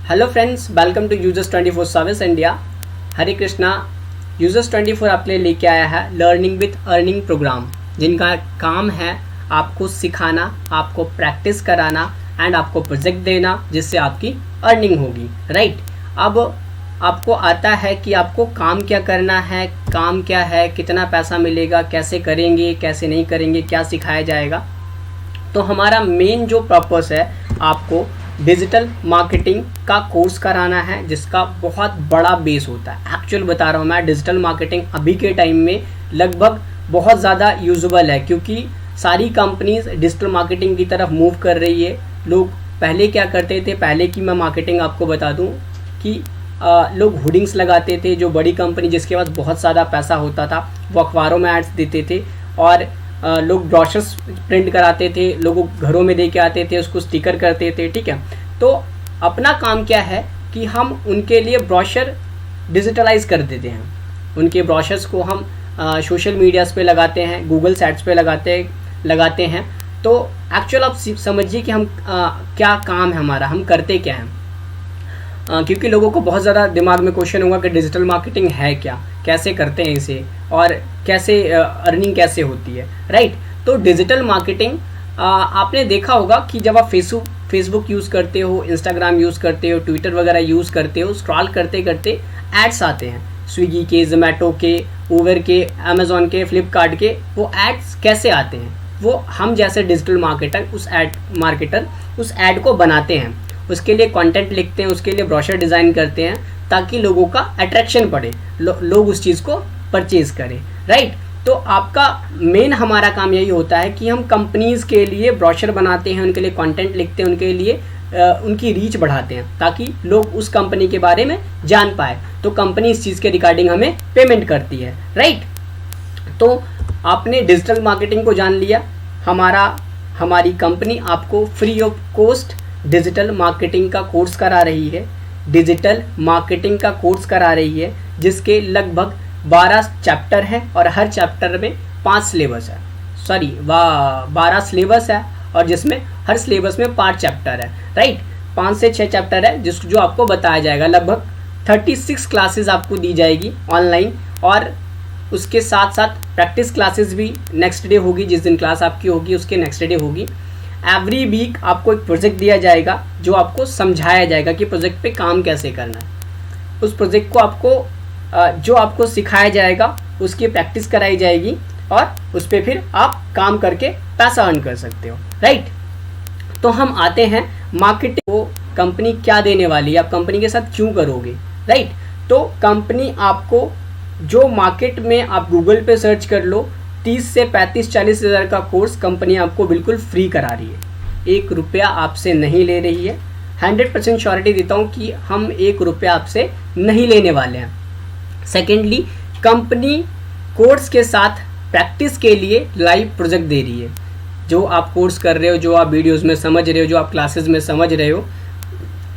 Hello friends, welcome to users 24 service India. Hare Krishna. Users 24 आपके लिए लेके आया है लर्निंग विथ अर्निंग प्रोग्राम, जिनका काम है आपको सिखाना, आपको प्रैक्टिस कराना एंड आपको प्रोजेक्ट देना, जिससे आपकी अर्निंग होगी। राइट। अब आपको आता है कि आपको काम क्या करना है, काम क्या है, कितना पैसा मिलेगा, कैसे करेंगे, कैसे नहीं करेंगे, क्या सिखाया जाएगा। तो हमारा मेन जो पर्पस है, आपको डिजिटल मार्केटिंग का कोर्स कराना है, जिसका बहुत बड़ा बेस होता है। एक्चुअल बता रहा हूँ मैं, डिजिटल मार्केटिंग अभी के टाइम में लगभग बहुत ज़्यादा यूजेबल है, क्योंकि सारी कंपनीज डिजिटल मार्केटिंग की तरफ मूव कर रही है। लोग पहले क्या करते थे, पहले की मैं मार्केटिंग आपको बता दूं कि लोग होर्डिंग्स लगाते थे। जो बड़ी कंपनी जिसके पास बहुत ज़्यादा पैसा होता था, वो अखबारों में एड्स देते थे, और लोग ब्रोशर्स प्रिंट कराते थे, लोगों घरों में दे के आते थे, उसको स्टिकर करते थे। ठीक है। तो अपना काम क्या है कि हम उनके लिए ब्रोशर डिजिटलाइज कर देते हैं। उनके ब्रोशर्स को हम सोशल मीडियाज़ पे लगाते हैं, गूगल एड्स पे लगाते हैं। तो एक्चुअल आप समझिए कि हम क्या काम है हमारा, हम करते क्या हैं। क्योंकि लोगों को बहुत ज़्यादा दिमाग में क्वेश्चन होगा कि डिजिटल मार्केटिंग है क्या, कैसे करते हैं इसे, और कैसे अर्निंग कैसे होती है। राइट। तो डिजिटल मार्केटिंग आपने देखा होगा कि जब आप फेसबुक यूज़ करते हो, इंस्टाग्राम यूज़ करते हो, ट्विटर वगैरह यूज़ करते हो, स्क्रॉल करते करते एड्स आते हैं, स्विगी के, जोमेटो के, उबर के, अमेज़ॉन के, फ्लिपकार्ट के। वो एड्स कैसे आते हैं, वो हम जैसे डिजिटल मार्केटर उस ऐड को बनाते हैं, उसके लिए कंटेंट लिखते हैं, उसके लिए ब्रोशर डिज़ाइन करते हैं, ताकि लोगों का अट्रैक्शन पड़े, लोग उस चीज़ को परचेज़ करें। राइट। तो आपका मेन हमारा काम यही होता है कि हम कंपनीज़ के लिए ब्रोशर बनाते हैं, उनके लिए कंटेंट लिखते हैं, उनके लिए उनकी रीच बढ़ाते हैं, ताकि लोग उस कंपनी के बारे में जान पाए। तो कंपनी इस चीज़ के रिगार्डिंग हमें पेमेंट करती है। राइट। तो आपने डिजिटल मार्केटिंग को जान लिया। हमारी कंपनी आपको free of cost digital marketing का कोर्स करा रही है, जिसके लगभग 12 चैप्टर हैं, और हर चैप्टर में 5 सिलेबस है, 12 सिलेबस है, और जिसमें हर सिलेबस में 5 चैप्टर है। राइट। 5 से 6 चैप्टर है जो आपको बताया जाएगा। लगभग 36 क्लासेस आपको दी जाएगी ऑनलाइन, और उसके साथ साथ प्रैक्टिस क्लासेस भी नेक्स्ट डे होगी। जिस दिन क्लास आपकी होगी उसके नेक्स्ट डे होगी। एवरी वीक आपको एक प्रोजेक्ट दिया जाएगा, जो आपको समझाया जाएगा कि प्रोजेक्ट पे काम कैसे करना है। उस प्रोजेक्ट को जो आपको सिखाया जाएगा, उसकी प्रैक्टिस कराई जाएगी, और उस पर फिर आप काम करके पैसा अर्न कर सकते हो। राइट। तो हम आते हैं मार्केटिंग को, कंपनी क्या देने वाली है, आप कंपनी के साथ क्यों करोगे। राइट। तो कंपनी आपको, जो मार्केट में आप गूगल पे सर्च कर लो, 30 से 35-40 हज़ार का कोर्स कंपनी आपको बिल्कुल फ्री करा रही है। 1 रुपया आपसे नहीं ले रही है। 100% श्योरिटी देता हूँ कि हम 1 रुपया आपसे नहीं लेने वाले हैं। सेकेंडली, कंपनी कोर्स के साथ प्रैक्टिस के लिए लाइव प्रोजेक्ट दे रही है। जो आप कोर्स कर रहे हो, जो आप वीडियोज़ में समझ रहे हो, जो आप क्लासेस में समझ रहे हो,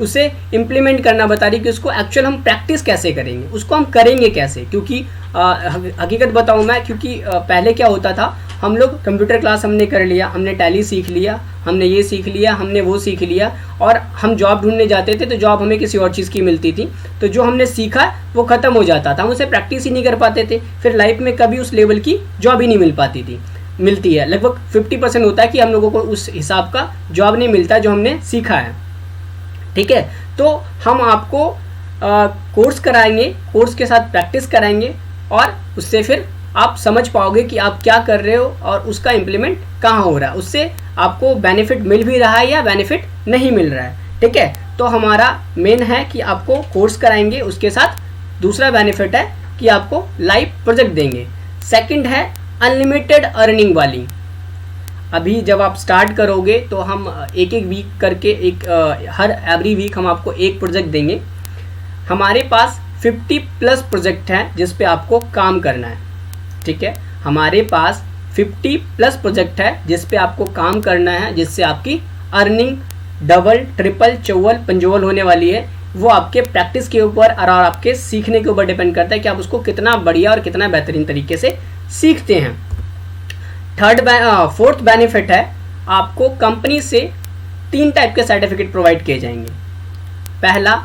उसे इम्प्लीमेंट करना बता रही है कि उसको एक्चुअल हम प्रैक्टिस कैसे करेंगे, उसको हम करेंगे कैसे। क्योंकि हकीकत बताऊँ मैं, क्योंकि पहले क्या होता था, हम लोग कंप्यूटर क्लास हमने कर लिया, हमने टैली सीख लिया, हमने ये सीख लिया, हमने वो सीख लिया, और हम जॉब ढूंढने जाते थे तो जॉब हमें किसी और चीज़ की मिलती थी। तो जो हमने सीखा वो ख़त्म हो जाता था, हम उसे प्रैक्टिस ही नहीं कर पाते थे। फिर लाइफ में कभी उस लेवल की जॉब ही नहीं मिलती है। लगभग 50% होता है कि हम लोगों को उस हिसाब का जॉब नहीं मिलता जो हमने सीखा है। ठीक है। तो हम आपको कोर्स कराएंगे, कोर्स के साथ प्रैक्टिस कराएंगे, और उससे फिर आप समझ पाओगे कि आप क्या कर रहे हो और उसका इम्प्लीमेंट कहाँ हो रहा है, उससे आपको बेनिफिट मिल भी रहा है या बेनिफिट नहीं मिल रहा है। ठीक है। तो हमारा मेन है कि आपको कोर्स कराएंगे, उसके साथ दूसरा बेनिफिट है कि आपको लाइव प्रोजेक्ट देंगे। सेकंड है अनलिमिटेड अर्निंग वाली। अभी जब आप स्टार्ट करोगे तो हम एक वीक करके एवरी वीक हम आपको एक प्रोजेक्ट देंगे। हमारे पास 50+ प्रोजेक्ट हैं जिस पे आपको काम करना है। ठीक है। हमारे पास 50+ प्रोजेक्ट है जिस पे आपको काम करना है, जिससे आपकी अर्निंग डबल, ट्रिपल, चौवल, पंजोल होने वाली है। वो आपके प्रैक्टिस के ऊपर और आपके सीखने के ऊपर डिपेंड करता है कि आप उसको कितना बढ़िया और कितना बेहतरीन तरीके से सीखते हैं। फोर्थ बेनिफिट है, आपको कंपनी से 3 टाइप के सर्टिफिकेट प्रोवाइड किए जाएंगे। पहला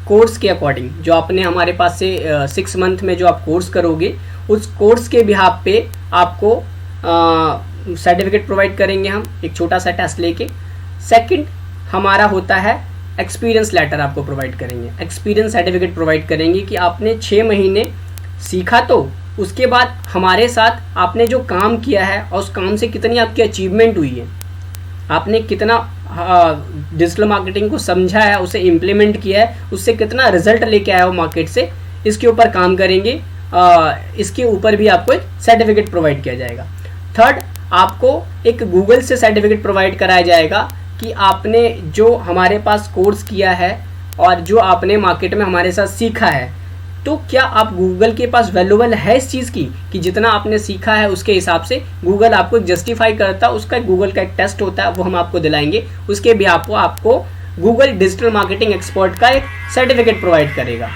कोर्स के अकॉर्डिंग, जो आपने हमारे पास से 6 मंथ में जो आप कोर्स करोगे, उस कोर्स के बिहाफ पे आपको सर्टिफिकेट प्रोवाइड करेंगे हम, एक छोटा सा टेस्ट लेके। सेकंड हमारा होता है एक्सपीरियंस लेटर आपको प्रोवाइड करेंगे, एक्सपीरियंस सर्टिफिकेट प्रोवाइड करेंगे कि आपने 6 महीने सीखा, तो उसके बाद हमारे साथ आपने जो काम किया है और उस काम से कितनी आपकी अचीवमेंट हुई है, आपने कितना डिजिटल मार्केटिंग को समझा है, उसे इम्प्लीमेंट किया है, उससे कितना रिजल्ट लेके आया हो मार्केट से, इसके ऊपर काम करेंगे। इसके ऊपर भी आपको एक सर्टिफिकेट प्रोवाइड किया जाएगा। थर्ड, आपको एक गूगल से सर्टिफिकेट प्रोवाइड कराया जाएगा कि आपने जो हमारे पास कोर्स किया है और जो आपने मार्केट में हमारे साथ सीखा है, तो क्या आप गूगल के पास वैल्यूएबल है इस चीज़ की कि जितना आपने सीखा है उसके हिसाब से गूगल आपको जस्टिफाई करता है। उसका गूगल का एक टेस्ट होता है, वो हम आपको दिलाएंगे, उसके भी आपको गूगल डिजिटल मार्केटिंग एक्सपर्ट का एक सर्टिफिकेट प्रोवाइड करेगा,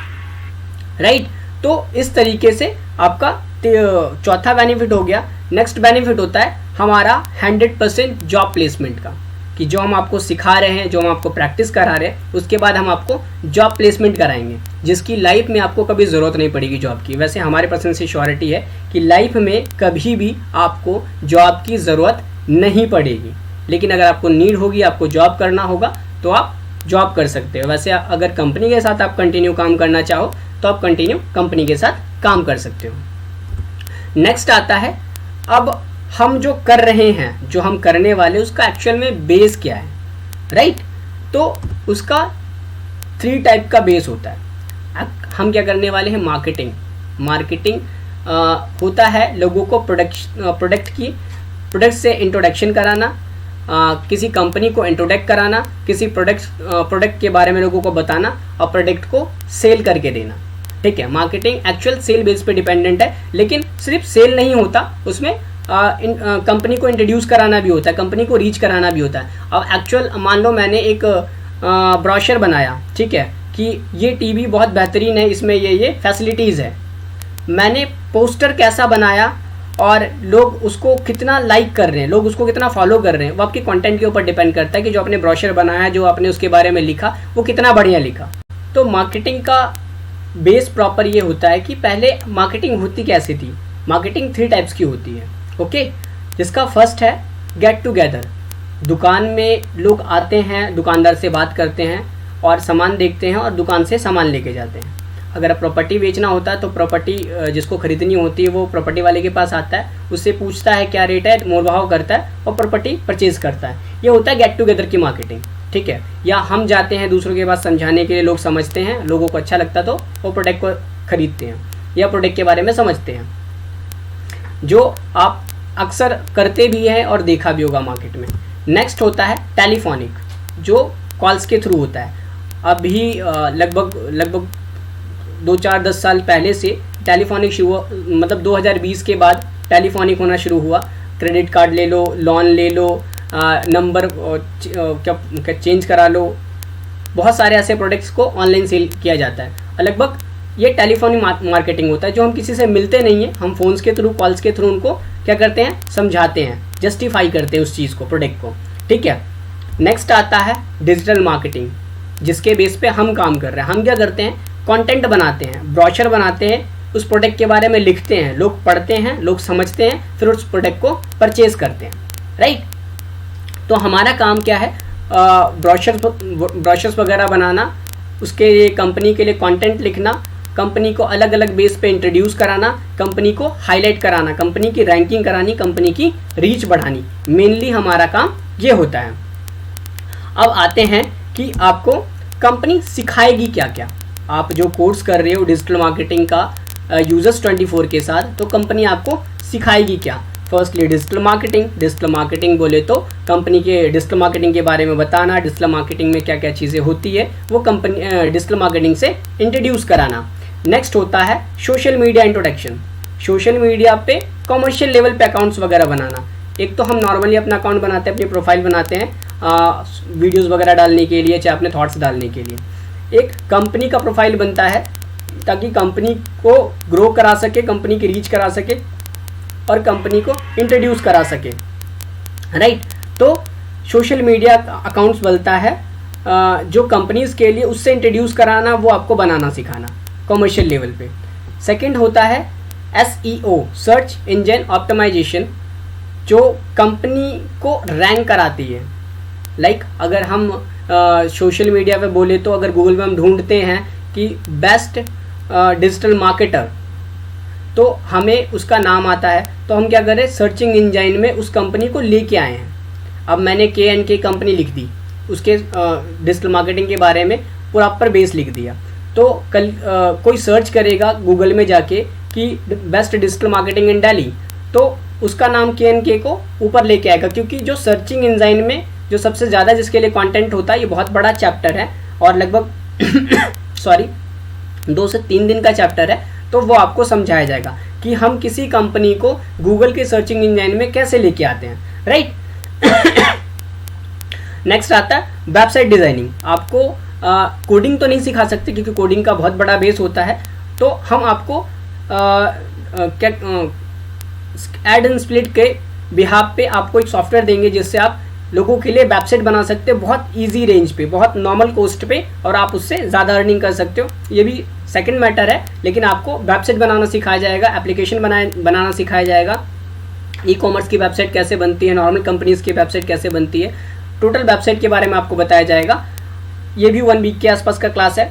राइट। तो इस तरीके से आपका चौथा बेनिफिट हो गया। नेक्स्ट बेनिफिट होता है हमारा 100% जॉब प्लेसमेंट का, कि जो हम आपको सिखा रहे हैं, जो हम आपको प्रैक्टिस करा रहे हैं, उसके बाद हम आपको जॉब प्लेसमेंट कराएंगे, जिसकी लाइफ में आपको कभी ज़रूरत नहीं पड़ेगी जॉब की। वैसे हमारे पर्सन से श्योरिटी है कि लाइफ में कभी भी आपको जॉब की ज़रूरत नहीं पड़ेगी, लेकिन अगर आपको नीड होगी, आपको जॉब करना होगा, तो आप जॉब कर सकते हो। वैसे अगर कंपनी के साथ आप कंटिन्यू काम करना चाहो तो आप कंटिन्यू कंपनी के साथ काम कर सकते हो। नेक्स्ट आता है, अब हम जो कर रहे हैं, जो हम करने वाले, उसका एक्चुअल में बेस क्या है, राइट। तो उसका 3 टाइप का बेस होता है। हम क्या करने वाले हैं, मार्केटिंग होता है लोगों को प्रोडक्ट से इंट्रोडक्शन कराना, किसी कंपनी को इंट्रोडक्ट कराना, किसी प्रोडक्ट के बारे में लोगों को बताना और प्रोडक्ट को सेल करके देना, ठीक है। मार्केटिंग एक्चुअल सेल बेस पे डिपेंडेंट है, लेकिन सिर्फ सेल नहीं होता, उसमें कंपनी को इंट्रोड्यूस कराना भी होता है, कंपनी को रीच कराना भी होता है। अब एक्चुअल मान लो मैंने एक ब्रोशर बनाया, ठीक है, कि ये टीवी बहुत बेहतरीन है, इसमें ये फैसिलिटीज़ है। मैंने पोस्टर कैसा बनाया और लोग उसको कितना लाइक कर रहे हैं, लोग उसको कितना फॉलो कर रहे हैं, वो आपके कंटेंट के ऊपर डिपेंड करता है कि जो आपने ब्रोशर बनाया, जो आपने उसके बारे में लिखा, वो कितना बढ़िया लिखा। तो मार्केटिंग का बेस प्रॉपर ये होता है कि पहले मार्केटिंग होती कैसे थी। मार्केटिंग 3 टाइप्स की होती है, ओके। जिसका फर्स्ट है गेट टुगेदर। दुकान में लोग आते हैं, दुकानदार से बात करते हैं और सामान देखते हैं और दुकान से सामान लेके जाते हैं। अगर प्रॉपर्टी बेचना होता है तो प्रॉपर्टी जिसको खरीदनी होती है वो प्रॉपर्टी वाले के पास आता है, उससे पूछता है क्या रेट है, मोल भाव करता है और प्रॉपर्टी परचेज करता है। ये होता है गेट टुगेदर की मार्केटिंग, ठीक है। या हम जाते हैं दूसरों के पास समझाने के लिए, लोग समझते हैं, लोगों को अच्छा लगता तो वो प्रोडक्ट को खरीदते हैं या प्रोडक्ट के बारे में समझते हैं, जो आप अक्सर करते भी हैं और देखा भी होगा मार्केट में। नेक्स्ट होता है टेलीफोनिक, जो कॉल्स के थ्रू होता है। अभी लगभग 2-4-10 साल पहले से टेलीफोनिक शुरू हुआ, मतलब 2020 के बाद टेलीफोनिक होना शुरू हुआ। क्रेडिट कार्ड ले लो, लोन ले लो, नंबर क्या चेंज करा लो, बहुत सारे ऐसे प्रोडक्ट्स को ऑनलाइन सेल किया जाता है। लगभग ये टेलीफोनिक मार्केटिंग होता है, जो हम किसी से मिलते नहीं हैं, हम फ़ोन्स के थ्रू, कॉल्स के थ्रू उनको क्या करते हैं, समझाते हैं, जस्टिफाई करते हैं उस चीज़ को, प्रोडक्ट को, ठीक है। नेक्स्ट आता है डिजिटल मार्केटिंग, जिसके बेस पे हम काम कर रहे हैं। हम क्या करते हैं, कंटेंट बनाते हैं, ब्रोशर बनाते हैं, उस प्रोडक्ट के बारे में लिखते हैं, लोग पढ़ते हैं, लोग समझते हैं, फिर उस प्रोडक्ट को परचेज करते हैं, राइट। तो हमारा काम क्या है, ब्रोशर्स वगैरह बनाना, उसके लिए कंपनी के लिए कंटेंट लिखना, कंपनी को अलग अलग बेस पे इंट्रोड्यूस कराना, कंपनी को हाईलाइट कराना, कंपनी की रैंकिंग करानी, कंपनी की रीच बढ़ानी, मेनली हमारा काम ये होता है। अब आते हैं कि आपको कंपनी सिखाएगी क्या क्या। आप जो कोर्स कर रहे हो डिजिटल मार्केटिंग का यूजर्स 24 के साथ, तो कंपनी आपको सिखाएगी क्या। फर्स्टली डिजिटल मार्केटिंग बोले तो कंपनी के डिजिटल मार्केटिंग के बारे में बताना, डिजिटल मार्केटिंग में क्या क्या चीज़ें होती है वो कंपनी डिजिटल मार्केटिंग से इंट्रोड्यूस कराना। नेक्स्ट होता है social media introduction, social media पे कॉमर्शियल लेवल पे अकाउंट्स वगैरह बनाना। एक तो हम नॉर्मली अपना अकाउंट बनाते हैं, अपनी प्रोफाइल बनाते हैं वीडियोस वगैरह डालने के लिए, चाहे अपने थॉट्स डालने के लिए। एक कंपनी का प्रोफाइल बनता है ताकि कंपनी को ग्रो करा सके, कंपनी की रीच करा सके और कंपनी को इंट्रोड्यूस करा सके, राइट। तो सोशल मीडिया अकाउंट्स बनता है जो कंपनीज के लिए उससे इंट्रोड्यूस कराना, वो आपको बनाना सिखाना कॉमर्शियल लेवल पे। सेकंड होता है SEO, सर्च इंजन ऑप्टिमाइजेशन, जो कंपनी को रैंक कराती है। लाइक अगर हम सोशल मीडिया पे बोले तो अगर गूगल में हम ढूंढते हैं कि बेस्ट डिजिटल मार्केटर, तो हमें उसका नाम आता है, तो हम क्या करें, सर्चिंग इंजन में उस कंपनी को लेके आए हैं। अब मैंने K&K कंपनी लिख दी, उसके डिजिटल मार्केटिंग के बारे में प्रॉपर बेस लिख दिया, तो कल कोई सर्च करेगा गूगल में जाके कि best digital marketing in Delhi, तो उसका नाम K&K को ऊपर लेके आएगा, क्योंकि जो सर्चिंग इंजन में जो सबसे ज़्यादा जिसके लिए कंटेंट होता है, ये बहुत बड़ा चैप्टर है और लगभग 2 से 3 दिन का चैप्टर है, तो वो आपको समझाया जाएगा कि हम किसी कंपनी को गूगल के सर्चिंग इंजन में कैसे लेके आते हैं, राइट। नेक्स्ट आता है वेबसाइट डिज़ाइनिंग। आपको कोडिंग तो नहीं सिखा सकते क्योंकि कोडिंग का बहुत बड़ा बेस होता है, तो हम आपको क्या एड एंड स्प्लिट के बिहाफ पे आपको एक सॉफ्टवेयर देंगे जिससे आप लोगों के लिए वेबसाइट बना सकते हो बहुत इजी रेंज पे, बहुत नॉर्मल कॉस्ट पे, और आप उससे ज़्यादा अर्निंग कर सकते हो। ये भी सेकंड मैटर है, लेकिन आपको वेबसाइट बनाना सिखाया जाएगा, एप्लीकेशन बनाना सिखाया जाएगा, ई-कॉमर्स की वेबसाइट कैसे बनती है, नॉर्मल कंपनीज़ की वेबसाइट कैसे बनती है, टोटल वेबसाइट के बारे में आपको बताया जाएगा। ये भी 1 वीक के आसपास का क्लास है।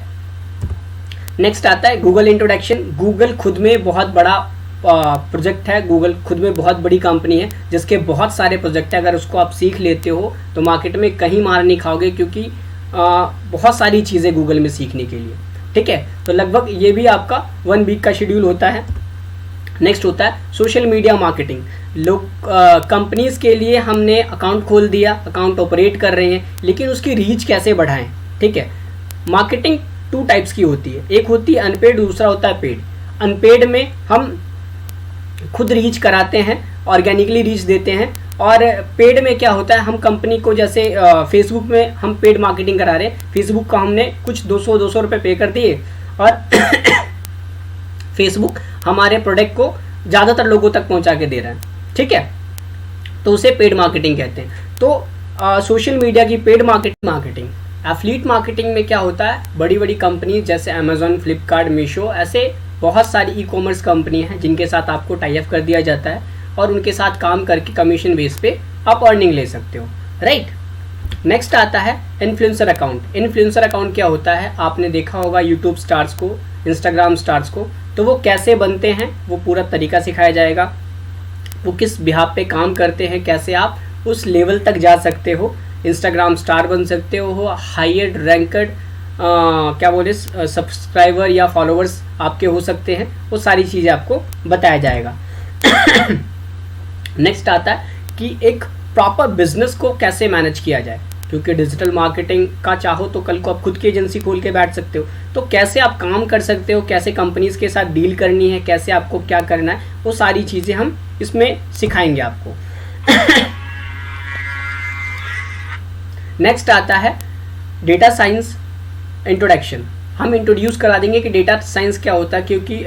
नेक्स्ट आता है गूगल इंट्रोडक्शन। गूगल खुद में बहुत बड़ा प्रोजेक्ट है, गूगल खुद में बहुत बड़ी कंपनी है जिसके बहुत सारे प्रोजेक्ट है। अगर उसको आप सीख लेते हो तो मार्केट में कहीं मार नहीं खाओगे, क्योंकि बहुत सारी चीज़ें गूगल में सीखने के लिए, ठीक है। तो लगभग ये भी आपका 1 वीक का शेड्यूल होता है। नेक्स्ट होता है सोशल मीडिया मार्केटिंग। लोग कंपनीज़ के लिए हमने अकाउंट खोल दिया, अकाउंट ऑपरेट कर रहे हैं, लेकिन उसकी रीच कैसे बढ़ाएं, ठीक है। मार्केटिंग 2 टाइप्स की होती है, एक होती है अनपेड, दूसरा होता है पेड। अनपेड में हम खुद रीच कराते हैं, ऑर्गेनिकली रीच देते हैं, और पेड में क्या होता है, हम कंपनी को जैसे फेसबुक में हम पेड मार्केटिंग करा रहे हैं, फेसबुक का हमने कुछ 200 रुपये पे कर दिए और फेसबुक हमारे प्रोडक्ट को ज़्यादातर लोगों तक पहुंचा के दे रहा है, ठीक है, तो उसे पेड मार्केटिंग कहते हैं। तो सोशल मीडिया की पेड मार्केटिंग। एफिलिएट मार्केटिंग में क्या होता है, बड़ी बड़ी कंपनी जैसे अमेजोन, फ्लिपकार्ट, मीशो, ऐसे बहुत सारी ई-कॉमर्स कंपनी हैं जिनके साथ आपको टाई अप कर दिया जाता है और उनके साथ काम करके कमीशन बेस पे आप अर्निंग ले सकते हो, राइट। नेक्स्ट आता है इन्फ्लुएंसर अकाउंट। इन्फ्लुएंसर अकाउंट क्या होता है, आपने देखा होगा यूट्यूब स्टार्स को, इंस्टाग्राम स्टार्स को, तो वो कैसे बनते हैं वो पूरा तरीका सिखाया जाएगा, वो किस बिहाफ पे काम करते हैं, कैसे आप उस लेवल तक जा सकते हो, इंस्टाग्राम स्टार बन सकते हो, हाईएस्ट रैंकड क्या बोले सब्सक्राइबर या फॉलोअर्स आपके हो सकते हैं, वो सारी चीज़ें आपको बताया जाएगा। नेक्स्ट आता है कि एक प्रॉपर बिजनेस को कैसे मैनेज किया जाए, क्योंकि डिजिटल मार्केटिंग का चाहो तो कल को आप खुद की एजेंसी खोल के बैठ सकते हो, तो कैसे आप काम कर सकते हो, कैसे कंपनीज के साथ डील करनी है, कैसे आपको क्या करना है, वो सारी चीज़ें हम इसमें सिखाएंगे आपको। नेक्स्ट आता है डेटा साइंस इंट्रोडक्शन। हम इंट्रोड्यूस करा देंगे कि डेटा साइंस क्या होता है, क्योंकि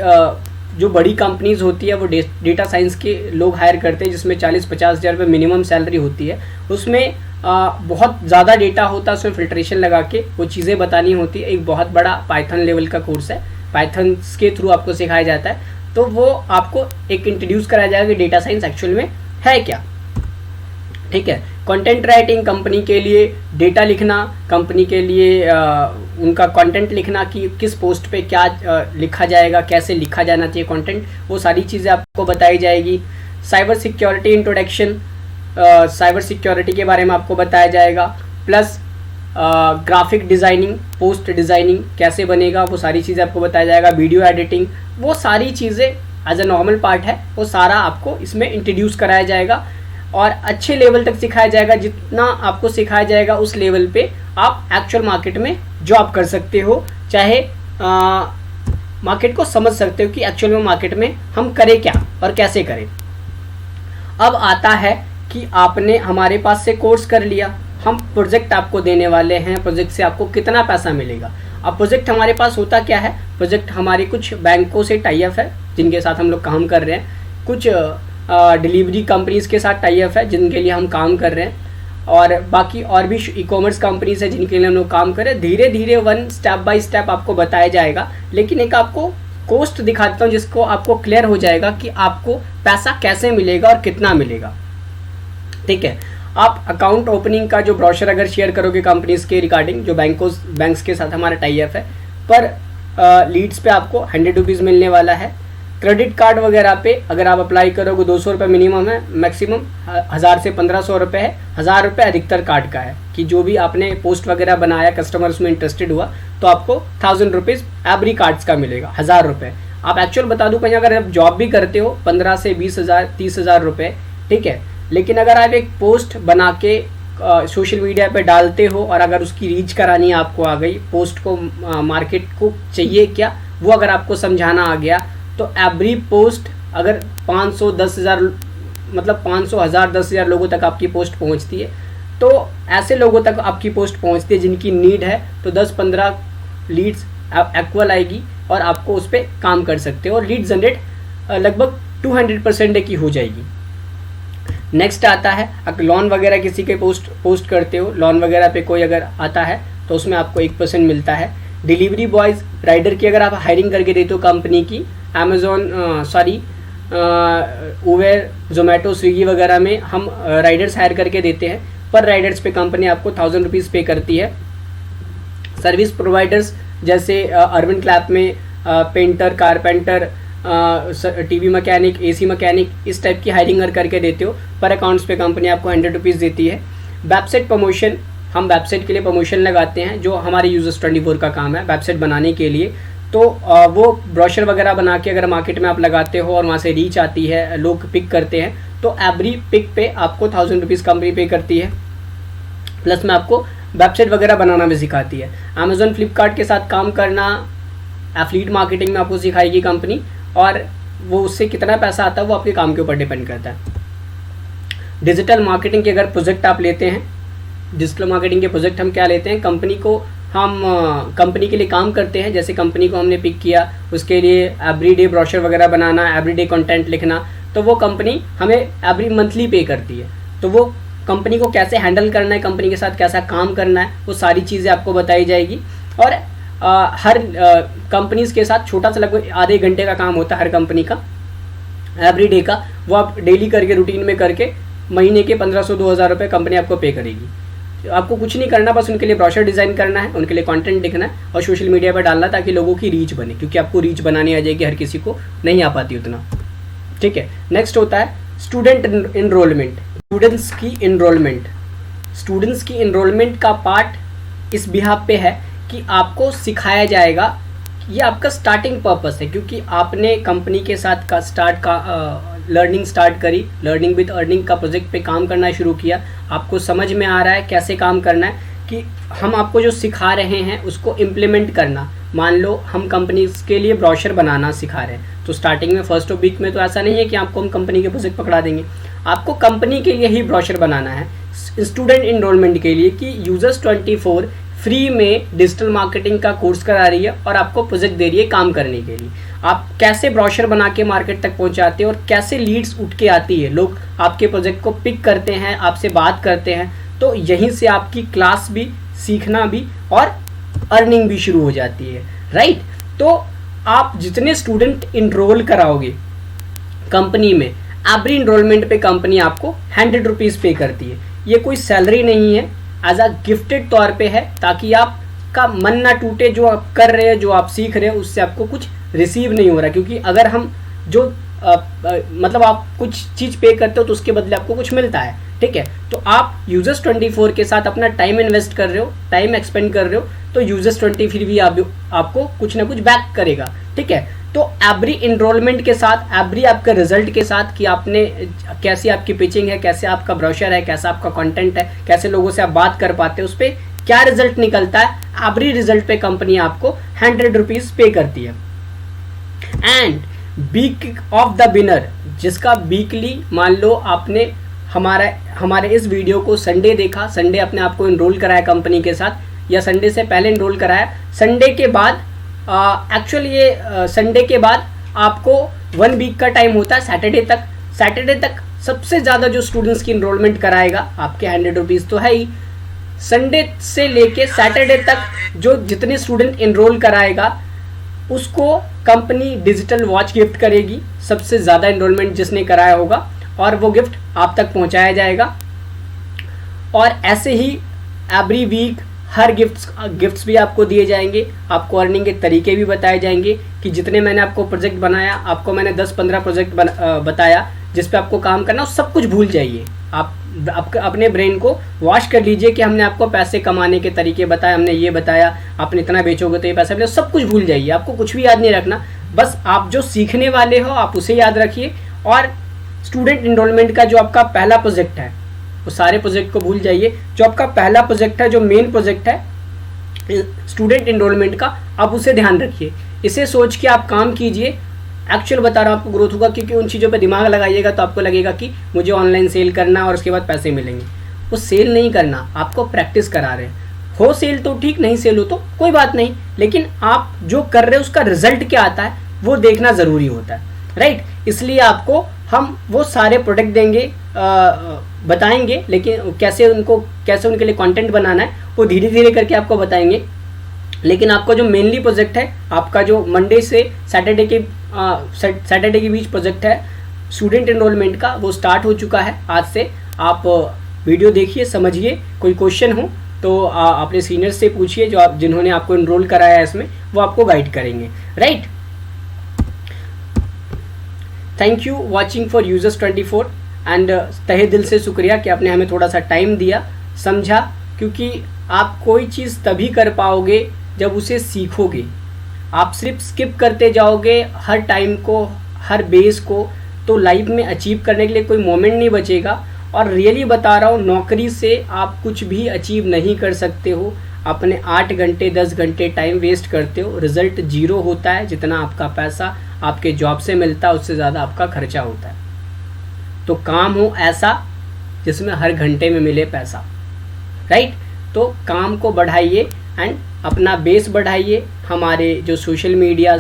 जो बड़ी कंपनीज होती है वो डेटा साइंस के लोग हायर करते हैं, जिसमें 40-50 हज़ार रुपये मिनिमम सैलरी होती है। उसमें बहुत ज़्यादा डेटा होता है, उसमें फिल्ट्रेशन लगा के वो चीज़ें बतानी होती है। एक बहुत बड़ा पाइथन लेवल का कोर्स है, पाइथन के थ्रू आपको सिखाया जाता है, तो वो आपको एक इंट्रोड्यूस कराया जाएगा कि डेटा साइंस एक्चुअल में है क्या, ठीक है। कंटेंट राइटिंग, कंपनी के लिए डेटा लिखना, कंपनी के लिए उनका कंटेंट लिखना कि किस पोस्ट पे क्या लिखा जाएगा, कैसे लिखा जाना चाहिए कंटेंट, वो सारी चीज़ें आपको बताई जाएगी। Cyber security introduction, cyber security के बारे में आपको बताया जाएगा, plus graphic designing, post designing कैसे बनेगा, वो सारी चीज़ें आपको बताया जाएगा। वीडियो एडिटिंग, वो सारी चीज़ें एज अ नॉर्मल पार्ट है, वो सारा आपको इसमें इंट्रोड्यूस कराया जाएगा और अच्छे लेवल तक सिखाया जाएगा। जितना आपको सिखाया जाएगा उस लेवल पे आप एक्चुअल मार्केट में जॉब कर सकते हो, चाहे मार्केट को समझ सकते हो कि एक्चुअल में मार्केट में हम करें क्या और कैसे करें। अब आता है कि आपने हमारे पास से कोर्स कर लिया, हम प्रोजेक्ट आपको देने वाले हैं, प्रोजेक्ट से आपको कितना पैसा मिलेगा। अब प्रोजेक्ट हमारे पास होता क्या है, प्रोजेक्ट हमारे कुछ बैंकों से टाई अप है जिनके साथ हम लोग काम कर रहे हैं, कुछ डिलीवरी कंपनीज़ के साथ टाई अप है जिनके लिए हम काम कर रहे हैं, और बाकी और भी ई कॉमर्स कंपनीज है जिनके लिए हम लोग काम करें। धीरे धीरे वन स्टेप बाय स्टेप आपको बताया जाएगा, लेकिन एक आपको कोस्ट दिखाता हूँ जिसको आपको क्लियर हो जाएगा कि आपको पैसा कैसे मिलेगा और कितना मिलेगा। ठीक है, आप अकाउंट ओपनिंग का जो ब्रोशर अगर शेयर करोगे कंपनीज के रिगार्डिंग, जो बैंक्स के साथ हमारा टाई अप है, पर लीड्स पे आपको 100 रुपीज़ मिलने वाला है। क्रेडिट कार्ड वगैरह पे अगर आप अप्लाई करोगे 200 रुपये मिनिमम है, मैक्सिमम 1000 से 1500 रुपये है। 1000 रुपये अधिकतर कार्ड का है कि जो भी आपने पोस्ट वगैरह बनाया, कस्टमर उसमें इंटरेस्टेड हुआ तो आपको 1000 रुपीज़ एवरी कार्ड्स का मिलेगा, 1000 रुपये। आप एक्चुअल बता दूँ कहीं अगर आप जॉब भी करते हो 15 से 20,000 30,000 रुपये, ठीक है। लेकिन अगर आप एक पोस्ट बना के सोशल मीडिया पे डालते हो और अगर उसकी रीच करानी आपको आ गई, पोस्ट को मार्केट को चाहिए क्या वो अगर आपको समझाना आ गया, तो एवरी पोस्ट अगर 500 10,000 मतलब 500 1000 10,000 लोगों तक आपकी पोस्ट पहुंचती है, तो ऐसे लोगों तक आपकी पोस्ट पहुंचती है जिनकी नीड है, तो 10-15 लीड्स इक्वल आएगी और आपको उस पर काम कर सकते हो और लीड जनरेट लगभग 200% की हो जाएगी। नेक्स्ट आता है अगर लोन वगैरह किसी के पोस्ट करते हो, लोन वगैरह पे कोई अगर आता है तो उसमें आपको 1% मिलता है। डिलीवरी बॉयज़ राइडर की अगर आप हायरिंग करके देते हो कंपनी की, अमेज़ॉन उबेर जोमेटो स्विगी वगैरह में हम राइडर्स हायर करके देते हैं, पर राइडर्स पे कंपनी आपको 1000 रुपीज़ पे करती है। सर्विस प्रोवाइडर्स जैसे अर्बन क्लैप में painter, carpenter, TV mechanic, AC mechanic, इस टाइप की हायरिंग करके देते हो, पर अकाउंट्स पे कंपनी आपको 100 रुपीज़ देती है। वेबसाइट प्रमोशन, हम वेबसाइट के लिए प्रमोशन लगाते हैं जो हमारे यूजर्स 24 का काम है वेबसाइट बनाने के लिए। तो वो ब्रोशर वगैरह बना के अगर मार्केट में आप लगाते हो और वहाँ से रीच आती है, लोग पिक करते हैं, तो एवरी पिक पे आपको 1000 रुपीज़ कंपनी पे करती है। प्लस में आपको वेबसाइट वगैरह बनाना भी सिखाती है। अमेज़ॉन फ्लिपकार्ट के साथ काम करना, एफिलिएट मार्केटिंग में आपको सिखाएगी कंपनी, और वो उससे कितना पैसा आता है वो आपके काम के ऊपर डिपेंड करता है। डिजिटल मार्केटिंग के अगर प्रोजेक्ट आप लेते हैं, डिजिटल मार्केटिंग के प्रोजेक्ट हम क्या लेते हैं, कंपनी को हम कंपनी के लिए काम करते हैं। जैसे कंपनी को हमने पिक किया, उसके लिए एवरीडे ब्रोशर वगैरह बनाना, एवरीडे कंटेंट लिखना, तो वो कंपनी हमें एवरी मंथली पे करती है। तो वो कंपनी को कैसे हैंडल करना है, कंपनी के साथ कैसा काम करना है, वो सारी चीज़ें आपको बताई जाएगी। और हर कंपनीज़ के साथ छोटा सा लगभग आधे घंटे का काम होता है हर कंपनी का, एवरीडे का, वो आप डेली करके रूटीन में करके महीने के 1500-2000 रुपये कंपनी आपको पे करेगी। आपको कुछ नहीं करना, बस उनके लिए ब्रोशर डिज़ाइन करना है, उनके लिए कंटेंट लिखना है और सोशल मीडिया पर डालना, ताकि लोगों की रीच बने, क्योंकि आपको रीच बनानी आ जाएगी, हर किसी को नहीं आ पाती उतना। ठीक है, नेक्स्ट होता है स्टूडेंट इनरोलमेंट। स्टूडेंट्स की इनरोलमेंट का पार्ट इस बिहाफ पे है कि आपको सिखाया जाएगा, ये आपका स्टार्टिंग पर्पस है, क्योंकि आपने कंपनी के साथ लर्निंग स्टार्ट करी, लर्निंग विद अर्निंग का प्रोजेक्ट पे काम करना शुरू किया, आपको समझ में आ रहा है कैसे काम करना है, कि हम आपको जो सिखा रहे हैं उसको इम्प्लीमेंट करना। मान लो हम कंपनीज के लिए ब्रोशर बनाना सिखा रहे हैं, तो स्टार्टिंग में फर्स्ट ऑफ वीक में तो ऐसा नहीं है कि आपको हम कंपनी के प्रोजेक्ट पकड़ा देंगे, आपको कंपनी के लिए ही ब्रोशर बनाना है स्टूडेंट इनरोलमेंट के लिए, कि यूजर्स 24 फ्री में डिजिटल मार्केटिंग का कोर्स करा रही है और आपको प्रोजेक्ट दे रही है काम करने के लिए। आप कैसे ब्रोशर बना के मार्केट तक पहुंचाते हैं और कैसे लीड्स उठ के आती है, लोग आपके प्रोजेक्ट को पिक करते हैं, आपसे बात करते हैं, तो यहीं से आपकी क्लास भी, सीखना भी और अर्निंग भी शुरू हो जाती है, राइट। तो आप जितने स्टूडेंट इनरोल कराओगे कंपनी में, एवरी इनरोलमेंट पे कंपनी आपको 100 रुपीज़ पे करती है। ये कोई सैलरी नहीं है, एज अ गिफ्टेड तौर पे है, ताकि आपका मन ना टूटे, जो आप कर रहे हैं, जो आप सीख रहे हैं, उससे आपको कुछ रिसीव नहीं हो रहा। क्योंकि अगर हम जो मतलब आप कुछ चीज़ पे करते हो तो उसके बदले आपको कुछ मिलता है, ठीक है। तो आप यूजर्स 24 के साथ अपना टाइम इन्वेस्ट कर रहे हो, टाइम एक्सपेंड कर रहे हो, तो यूजर्स 20 फिर भी आपको कुछ ना कुछ बैक करेगा, ठीक है। तो एवरी इनरोलमेंट के साथ, एवरी आपका रिजल्ट के साथ, कि आपने कैसी आपकी पिचिंग है, कैसे आपका ब्रोशर है, कैसा आपका कंटेंट है, कैसे लोगों से आप बात कर पाते हैं, उस पर क्या रिजल्ट निकलता है, एवरी रिजल्ट पे कंपनी आपको 100 रुपीज़ पे करती है। And week of the winner, जिसका वीकली, मान लो आपने हमारे इस वीडियो को संडे देखा, संडे अपने आप को इनरोल कराया कंपनी के साथ, या संडे से पहले इनरोल कराया, संडे के बाद एक्चुअली ये संडे के बाद आपको 1 वीक का टाइम होता है, सैटरडे तक सबसे ज़्यादा जो स्टूडेंट्स की इनरोलमेंट कराएगा, आपके 100 रुपीज़ तो है ही, संडे से लेके सैटरडे तक जो जितने स्टूडेंट इनरोल कराएगा उसको कंपनी डिजिटल वॉच गिफ्ट करेगी, सबसे ज़्यादा इनरोलमेंट जिसने कराया होगा, और वो गिफ्ट आप तक पहुंचाया जाएगा। और ऐसे ही एवरी वीक हर गिफ्ट्स भी आपको दिए जाएंगे, आपको अर्निंग के तरीके भी बताए जाएंगे कि जितने मैंने आपको प्रोजेक्ट बनाया, आपको मैंने 10-15 प्रोजेक्ट बताया जिस पे आपको काम करना, सब कुछ भूल जाइए। आप अपने ब्रेन को वॉश कर लीजिए कि हमने आपको पैसे कमाने के तरीके बताए, हमने ये बताया, आपने इतना बेचोगे तो ये पैसा मिलेगा, सब कुछ भूल जाइए। आपको कुछ भी याद नहीं रखना, बस आप जो सीखने वाले हो आप उसे याद रखिए। और स्टूडेंट इनरोलमेंट का जो आपका पहला प्रोजेक्ट है वो सारे प्रोजेक्ट को भूल जाइए। जो आपका पहला प्रोजेक्ट है, जो मेन प्रोजेक्ट है स्टूडेंट इनरोलमेंट का, आप उसे ध्यान रखिए, इसे सोच के आप काम कीजिए। एक्चुअल बता रहा हूँ आपको ग्रोथ होगा, क्योंकि उन चीज़ों पे दिमाग लगाइएगा तो आपको लगेगा कि मुझे ऑनलाइन सेल करना और उसके बाद पैसे मिलेंगे। वो सेल नहीं करना, आपको प्रैक्टिस करा रहे हैं। हो सेल तो ठीक, नहीं सेल हो तो कोई बात नहीं, लेकिन आप जो कर रहे हो उसका रिजल्ट क्या आता है वो देखना ज़रूरी होता है, राइट। इसलिए आपको हम वो सारे प्रोडक्ट देंगे, बताएंगे, लेकिन कैसे उनके लिए कंटेंट बनाना है वो धीरे धीरे करके आपको बताएंगे। लेकिन आपका जो मेनली प्रोजेक्ट है, आपका जो मंडे से सैटरडे के बीच प्रोजेक्ट है स्टूडेंट एनरोलमेंट का, वो स्टार्ट हो चुका है आज से। आप वीडियो देखिए, समझिए, कोई क्वेश्चन हो तो अपने सीनियर से पूछिए जिन्होंने आपको एनरोल कराया है इसमें, वो आपको गाइड करेंगे, right. Thank you watching for users 24 and तहे दिल से शुक्रिया कि आपने हमें थोड़ा सा टाइम दिया, समझा, क्योंकि आप कोई चीज़ तभी कर पाओगे जब उसे सीखोगे। आप सिर्फ स्किप करते जाओगे हर टाइम को, हर बेस को, तो लाइफ में अचीव करने के लिए कोई मोमेंट नहीं बचेगा। और रियली बता रहा हूँ, नौकरी से आप कुछ भी अचीव नहीं कर सकते हो। अपने 8 घंटे 10 घंटे टाइम वेस्ट करते हो, रिजल्ट जीरो होता है। जितना आपका पैसा आपके जॉब से मिलता है उससे ज़्यादा आपका खर्चा होता है। तो काम हो ऐसा जिसमें हर घंटे में मिले पैसा, राइट। तो काम को बढ़ाइए एंड अपना बेस बढ़ाइए। हमारे जो सोशल मीडिया